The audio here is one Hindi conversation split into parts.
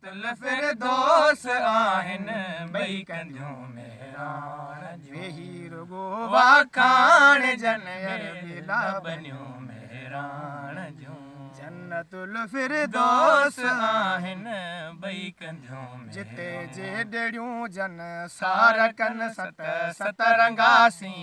फिरदौस आहिनि ॿई कंदियूं मेहरान वेही रुगो वाखाण जन बिला बनियूं मेहरान जूं जन्नतुल फिरदौस आहिनि ॿई कंदियूं जिते जेड़ियूं जन सारकन सत सतरंगासी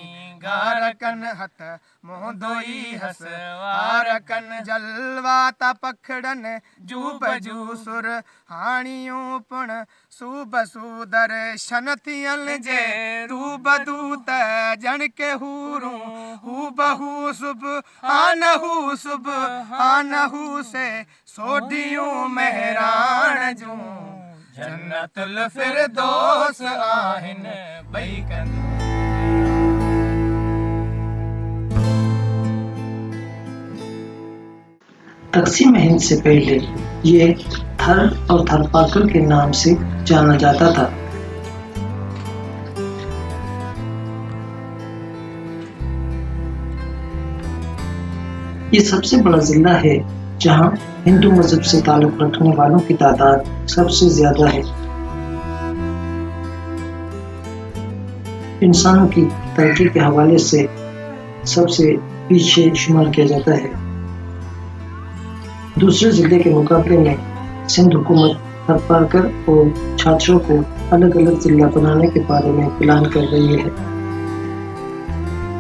गारकन हथ मुंह धोई हस वारकन जलवा ता पखड़न जू बजू सुर हाणियूं पुण सूब सूदर शन थियल जे रूब दूत जण के हूरूं हू बहू सुब आनहू से सोडियूं मेहरान जूं जन्नतुल फिरदौस आहिनि ॿई कंदियूं। तकसीम हिंद से पहले ये थर और थरपारकर के नाम से जाना जाता था। ये सबसे बड़ा जिला है जहां हिंदू मजहब से ताल्लुक रखने वालों की तादाद सबसे ज्यादा है। इंसानों की तरक्की के हवाले से सबसे पीछे शुमार किया जाता है। दूसरे जिले के मुकाबले में सिंध हुकूमत थरपारकर और छात्रों को अलग अलग जिला बनाने के बारे में प्लान कर रही है।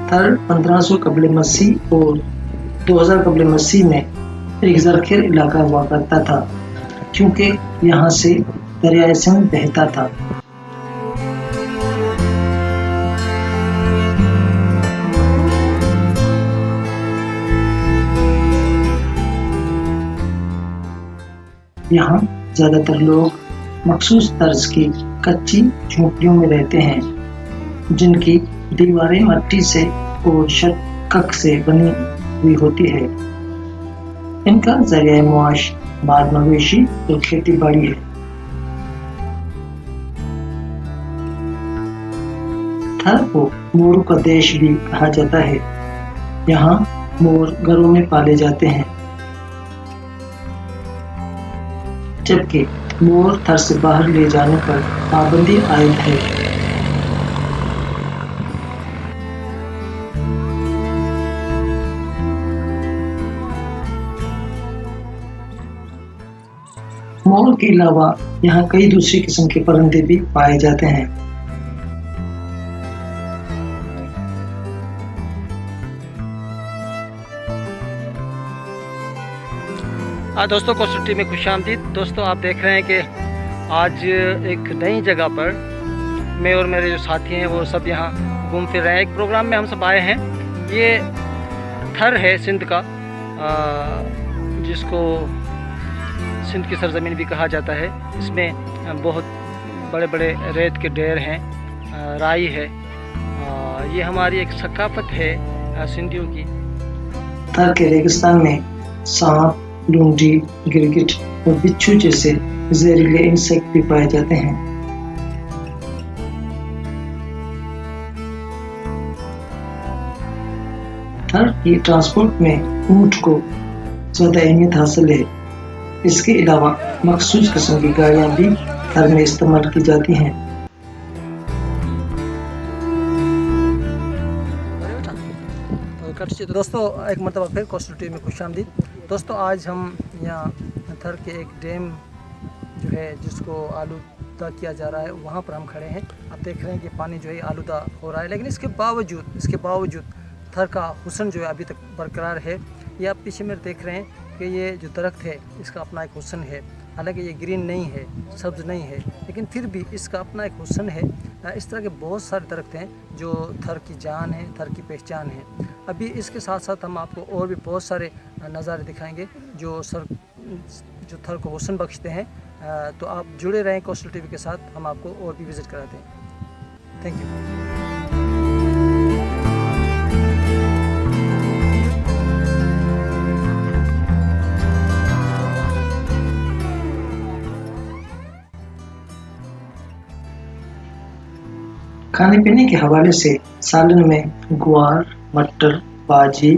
थर 1500 कबल मसीह और 2000 कबल मसीह में एक ज़रख़ीर इलाका हुआ करता था, क्योंकि यहाँ से दरियाए सिंध बहता था। यहाँ ज्यादातर लोग मखसूस तर्ज की कच्ची झोंपड़ियों में रहते हैं, जिनकी दीवारें मट्टी से और शक्क से बनी हुई होती है। इनका ज़रिया मुआश बाग मवेशी और खेती बाड़ी है। थर को मोरों का देश भी कहा जाता है। यहाँ मोर घरों में पाले जाते हैं, जबकि मोर थर से बाहर ले जाने पर पाबंदी आयद है। मोर के अलावा यहाँ कई दूसरी किस्म के परिंदे भी पाए जाते हैं। दोस्तों को छुट्टी में खुशामदीद। दोस्तों आप देख रहे हैं कि आज एक नई जगह पर मैं और मेरे जो साथी हैं वो सब यहाँ घूम फिर रहे हैं। एक प्रोग्राम में हम सब आए हैं। ये थर है सिंध का, जिसको सिंध की सरजमीन भी कहा जाता है। इसमें बहुत बड़े बड़े रेत के ढेर हैं, राई है। ये हमारी एक सकाफत है सिंधियों की। थर के रेगिस्तान में सांप, लूंडी, गिरगिट और बिच्छू जैसे जहरीले इंसेक्ट भी पाए जाते हैं। थर की ट्रांसपोर्ट में ऊंट को ज्यादा अहमियत हासिल है। इसके अलावा मखसूस किस्म की गाड़ियां भी थर में इस्तेमाल की जाती हैं। तो दोस्तों एक मरतबा फिर कोस्टल टीवी में खुशामदीद। दोस्तों आज हम यहाँ थर के एक डैम जो है जिसको आलूदा किया जा रहा है वहाँ पर हम खड़े हैं। आप देख रहे हैं कि पानी जो है आलूदा हो रहा है, लेकिन इसके बावजूद थर का हुस्न जो है अभी तक बरकरार है। ये आप पीछे में देख रहे हैं कि ये जो दरख्त है इसका अपना एक हुस्न है। हालांकि ये ग्रीन नहीं है, सब्ज़ नहीं है, लेकिन फिर भी इसका अपना एक हुस्न है। इस तरह के बहुत सारे दरख्त हैं जो थर की जान है, थर की पहचान है। अभी इसके साथ साथ हम आपको और भी बहुत सारे नज़ारे दिखाएंगे जो थर को हुस्न बख्शते हैं। तो आप जुड़े रहें कोस्टल टीवी के साथ, हम आपको और भी विज़िट कराते हैं। Thank you. खाने पीने के हवाले से सालन में ग्वार, मटर, बाजी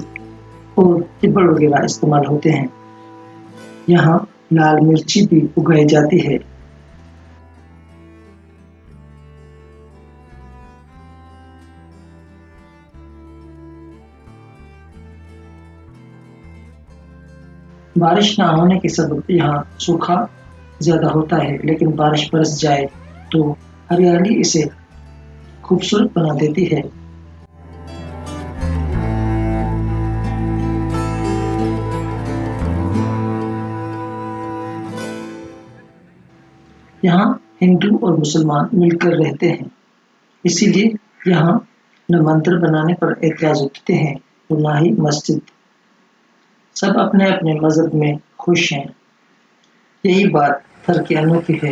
और तिब्बड़ वगैरह इस्तेमाल होते हैं। यहाँ लाल मिर्ची भी उगाई जाती है। बारिश न होने के सबब यहाँ सूखा ज्यादा होता है, लेकिन बारिश बरस जाए तो हरियाली इसे खूबसूरत बना देती है। यहाँ हिंदू और मुसलमान मिलकर रहते हैं, इसीलिए यहाँ न मंदिर बनाने पर एतराज उठते हैं और न ही मस्जिद। सब अपने अपने मजहब में खुश हैं। यही बात थर की अनोखी है।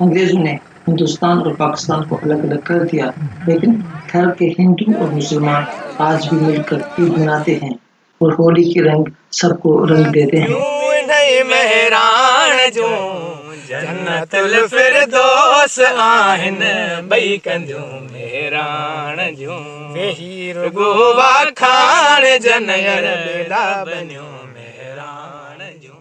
अंग्रेजों ने हिंदुस्तान और पाकिस्तान को अलग अलग कर दिया, लेकिन थर के हिंदू और मुसलमान आज भी मिलकर ईद मनाते हैं और होली के रंग सबको रंग देते हैं। यूं नहीं मेहरान जो जन्नतुल फिरदौस आहिन बई कंदियूं मेहरान जो हीर गोवा खान जनयर बेला बनियो मेहरान जो।